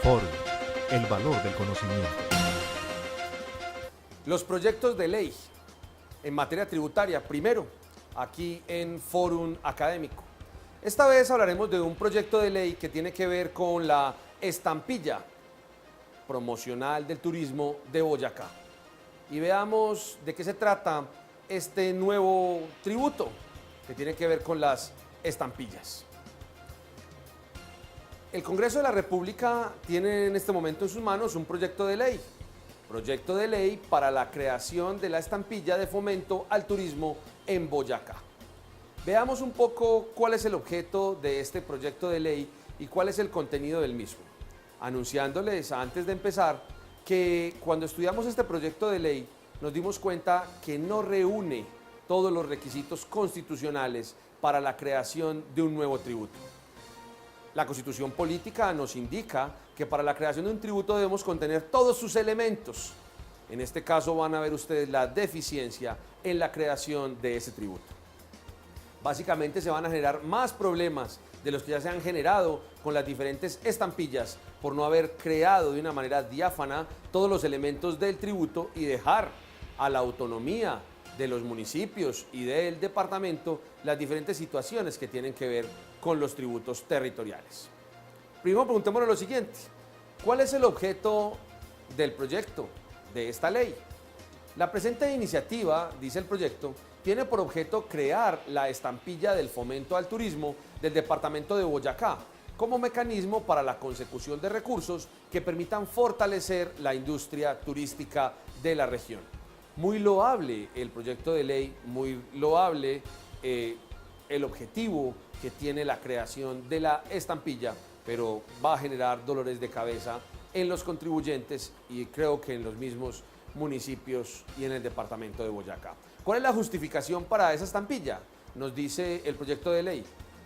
Forum, el valor del conocimiento. Los proyectos de ley en materia tributaria, primero, aquí en Forum Académico. Esta vez hablaremos de un proyecto de ley que tiene que ver con la estampilla promocional del turismo de Boyacá. Y veamos de qué se trata este nuevo tributo que tiene que ver con las estampillas. El Congreso de la República tiene en este momento en sus manos un proyecto de ley para la creación de la estampilla de fomento al turismo en Boyacá. Veamos un poco cuál es el objeto de este proyecto de ley y cuál es el contenido del mismo. Anunciándoles antes de empezar que cuando estudiamos este proyecto de ley nos dimos cuenta que no reúne todos los requisitos constitucionales para la creación de un nuevo tributo. La Constitución Política nos indica que para la creación de un tributo debemos contener todos sus elementos. En este caso van a ver ustedes la deficiencia en la creación de ese tributo. Básicamente se van a generar más problemas de los que ya se han generado con las diferentes estampillas por no haber creado de una manera diáfana todos los elementos del tributo y dejar a la autonomía de los municipios y del departamento las diferentes situaciones que tienen que ver con los tributos territoriales. Primero preguntémonos lo siguiente: ¿cuál es el objeto del proyecto de esta ley? La presente iniciativa, dice el proyecto, tiene por objeto crear la estampilla del fomento al turismo del departamento de Boyacá como mecanismo para la consecución de recursos que permitan fortalecer la industria turística de la región. Muy loable el proyecto de ley, muy loable el objetivo que tiene la creación de la estampilla, pero va a generar dolores de cabeza en los contribuyentes y creo que en los mismos municipios y en el departamento de Boyacá. ¿Cuál es la justificación para esa estampilla? Nos dice el proyecto de ley.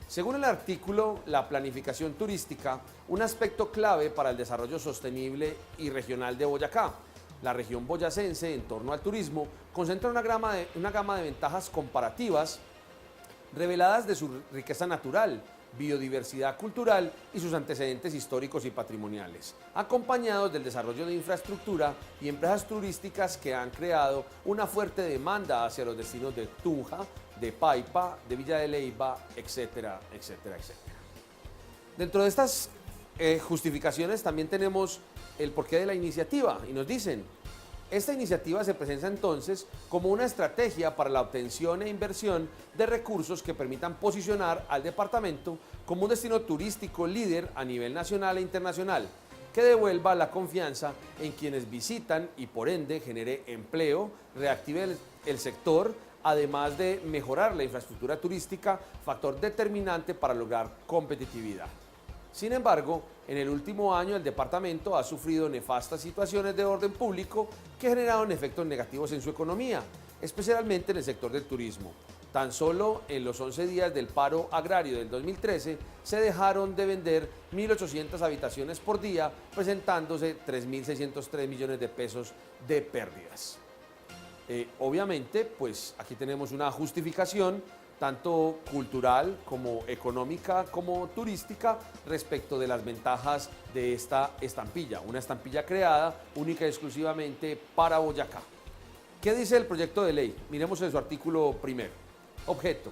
Según el artículo, la planificación turística, un aspecto clave para el desarrollo sostenible y regional de Boyacá. La región boyacense en torno al turismo concentra una gama de ventajas comparativas reveladas de su riqueza natural, biodiversidad cultural y sus antecedentes históricos y patrimoniales, acompañados del desarrollo de infraestructura y empresas turísticas que han creado una fuerte demanda hacia los destinos de Tunja, de Paipa, de Villa de Leyva, etcétera, etcétera, etcétera. Dentro de estas justificaciones también tenemos el porqué de la iniciativa y nos dicen: esta iniciativa se presenta entonces como una estrategia para la obtención e inversión de recursos que permitan posicionar al departamento como un destino turístico líder a nivel nacional e internacional, que devuelva la confianza en quienes visitan y por ende genere empleo, reactive el sector, además de mejorar la infraestructura turística, factor determinante para lograr competitividad. Sin embargo, en el último año el departamento ha sufrido nefastas situaciones de orden público que generaron efectos negativos en su economía, especialmente en el sector del turismo. Tan solo en los 11 días del paro agrario del 2013 se dejaron de vender 1.800 habitaciones por día, presentándose 3.603 millones de pesos de pérdidas. Obviamente, pues aquí tenemos una justificación tanto cultural como económica como turística respecto de las ventajas de esta estampilla, una estampilla creada única y exclusivamente para Boyacá. ¿Qué dice el proyecto de ley? Miremos en su artículo primero. Objeto: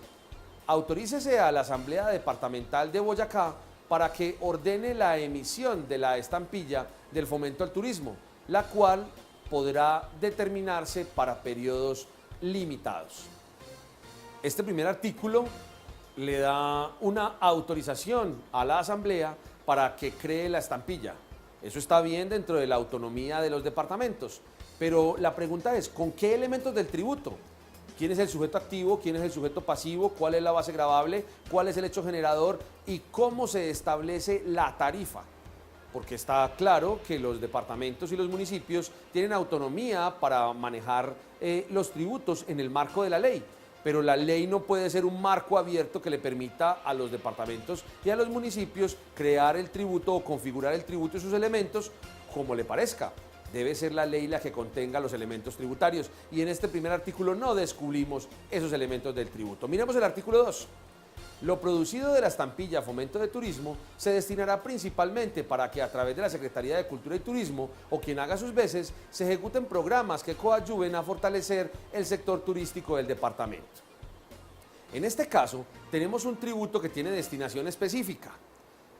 autorícese a la Asamblea Departamental de Boyacá para que ordene la emisión de la estampilla del fomento al turismo, la cual podrá determinarse para periodos limitados. Este primer artículo le da una autorización a la Asamblea para que cree la estampilla. Eso está bien dentro de la autonomía de los departamentos, pero la pregunta es: ¿con qué elementos del tributo? ¿Quién es el sujeto activo? ¿Quién es el sujeto pasivo? ¿Cuál es la base gravable? ¿Cuál es el hecho generador? ¿Y cómo se establece la tarifa? Porque está claro que los departamentos y los municipios tienen autonomía para manejar los tributos en el marco de la ley. Pero la ley no puede ser un marco abierto que le permita a los departamentos y a los municipios crear el tributo o configurar el tributo y sus elementos como le parezca. Debe ser la ley la que contenga los elementos tributarios y en este primer artículo no descubrimos esos elementos del tributo. Miremos el artículo 2. Lo producido de la estampilla Fomento de Turismo se destinará principalmente para que a través de la Secretaría de Cultura y Turismo o quien haga sus veces se ejecuten programas que coadyuven a fortalecer el sector turístico del departamento. En este caso, tenemos un tributo que tiene destinación específica,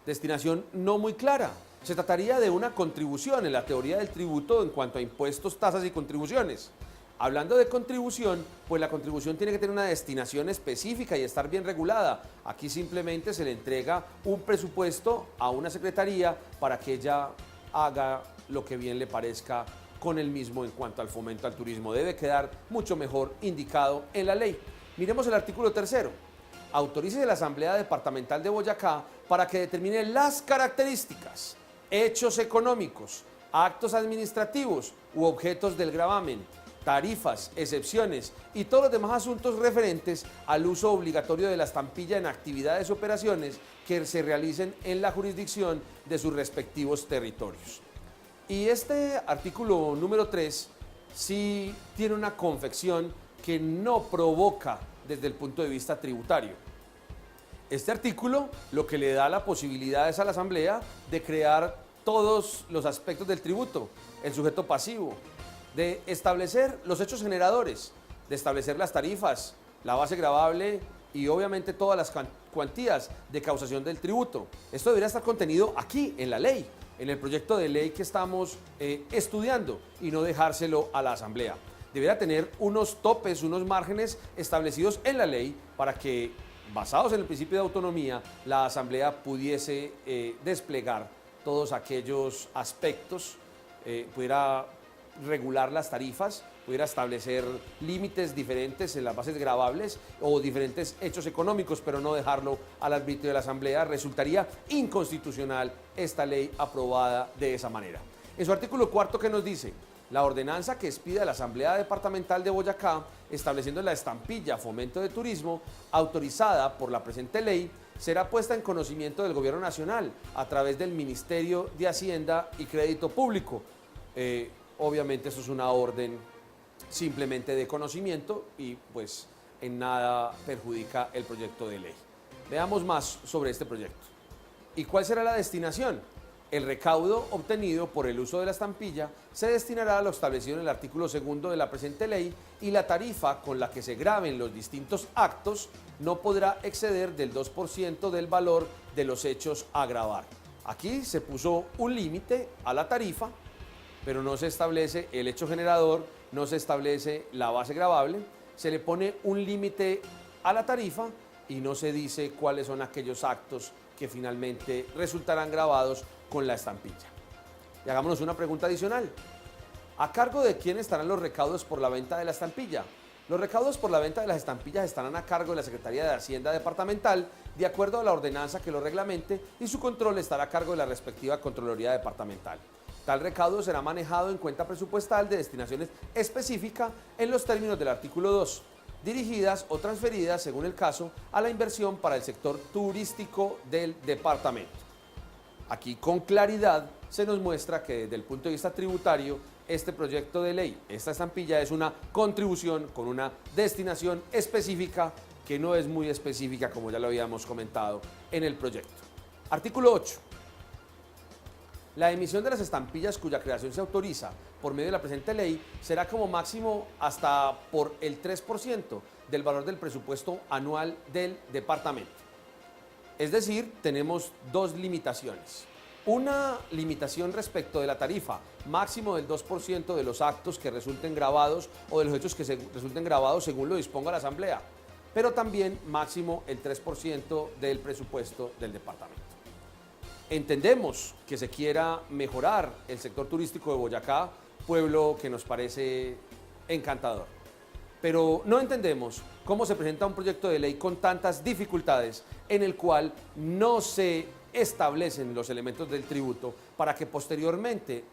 destinación no muy clara. Se trataría de una contribución en la teoría del tributo en cuanto a impuestos, tasas y contribuciones. Hablando de contribución, pues la contribución tiene que tener una destinación específica y estar bien regulada. Aquí simplemente se le entrega un presupuesto a una secretaría para que ella haga lo que bien le parezca con el mismo en cuanto al fomento al turismo. Debe quedar mucho mejor indicado en la ley. Miremos el artículo 3. Autorice la Asamblea Departamental de Boyacá para que determine las características, hechos económicos, actos administrativos u objetos del gravamen, tarifas, excepciones y todos los demás asuntos referentes al uso obligatorio de la estampilla en actividades y operaciones que se realicen en la jurisdicción de sus respectivos territorios. Y este artículo número 3 sí tiene una confección que no provoca desde el punto de vista tributario. Este artículo lo que le da la posibilidad es a la Asamblea de crear todos los aspectos del tributo, el sujeto pasivo, de establecer los hechos generadores, de establecer las tarifas, la base gravable y obviamente todas las cuantías de causación del tributo. Esto debería estar contenido aquí en la ley, en el proyecto de ley que estamos estudiando y no dejárselo a la Asamblea. Debería tener unos topes, unos márgenes establecidos en la ley para que, basados en el principio de autonomía, la Asamblea pudiese desplegar todos aquellos aspectos, pudiera regular las tarifas, pudiera establecer límites diferentes en las bases gravables o diferentes hechos económicos, pero no dejarlo al arbitrio de la Asamblea. Resultaría inconstitucional esta ley aprobada de esa manera. En su artículo 4, ¿qué nos dice? La ordenanza que expida la Asamblea Departamental de Boyacá, estableciendo la estampilla Fomento de Turismo, autorizada por la presente ley, será puesta en conocimiento del Gobierno Nacional a través del Ministerio de Hacienda y Crédito Público. Obviamente eso es una orden simplemente de conocimiento y pues en nada perjudica el proyecto de ley. Veamos más sobre este proyecto. ¿Y cuál será la destinación? El recaudo obtenido por el uso de la estampilla se destinará a lo establecido en el artículo 2 de la presente ley y la tarifa con la que se graven los distintos actos no podrá exceder del 2% del valor de los hechos a gravar. Aquí se puso un límite a la tarifa, pero no se establece el hecho generador, no se establece la base gravable, se le pone un límite a la tarifa y no se dice cuáles son aquellos actos que finalmente resultarán grabados con la estampilla. Y hagámonos una pregunta adicional. ¿A cargo de quién estarán los recaudos por la venta de la estampilla? Los recaudos por la venta de las estampillas estarán a cargo de la Secretaría de Hacienda Departamental, de acuerdo a la ordenanza que lo reglamente, y su control estará a cargo de la respectiva Contraloría Departamental. Tal recaudo será manejado en cuenta presupuestal de destinaciones específica en los términos del artículo 2, dirigidas o transferidas, según el caso, a la inversión para el sector turístico del departamento. Aquí con claridad se nos muestra que desde el punto de vista tributario, este proyecto de ley, esta estampilla es una contribución con una destinación específica que no es muy específica, como ya lo habíamos comentado en el proyecto. Artículo 8. La emisión de las estampillas cuya creación se autoriza por medio de la presente ley será como máximo hasta por el 3% del valor del presupuesto anual del departamento. Es decir, tenemos dos limitaciones. Una limitación respecto de la tarifa, máximo del 2% de los actos que resulten grabados o de los hechos que resulten grabados según lo disponga la Asamblea, pero también máximo el 3% del presupuesto del departamento. Entendemos que se quiera mejorar el sector turístico de Boyacá, pueblo que nos parece encantador. Pero no entendemos cómo se presenta un proyecto de ley con tantas dificultades en el cual no se establecen los elementos del tributo para que posteriormente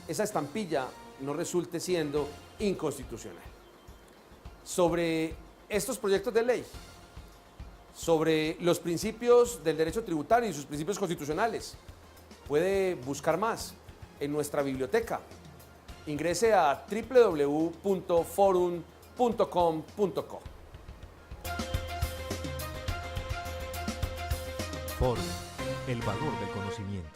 esa estampilla no resulte siendo inconstitucional. Sobre estos proyectos de ley, sobre los principios del derecho tributario y sus principios constitucionales, puede buscar más en nuestra biblioteca. Ingrese a www.forum.com.co. por el valor del conocimiento.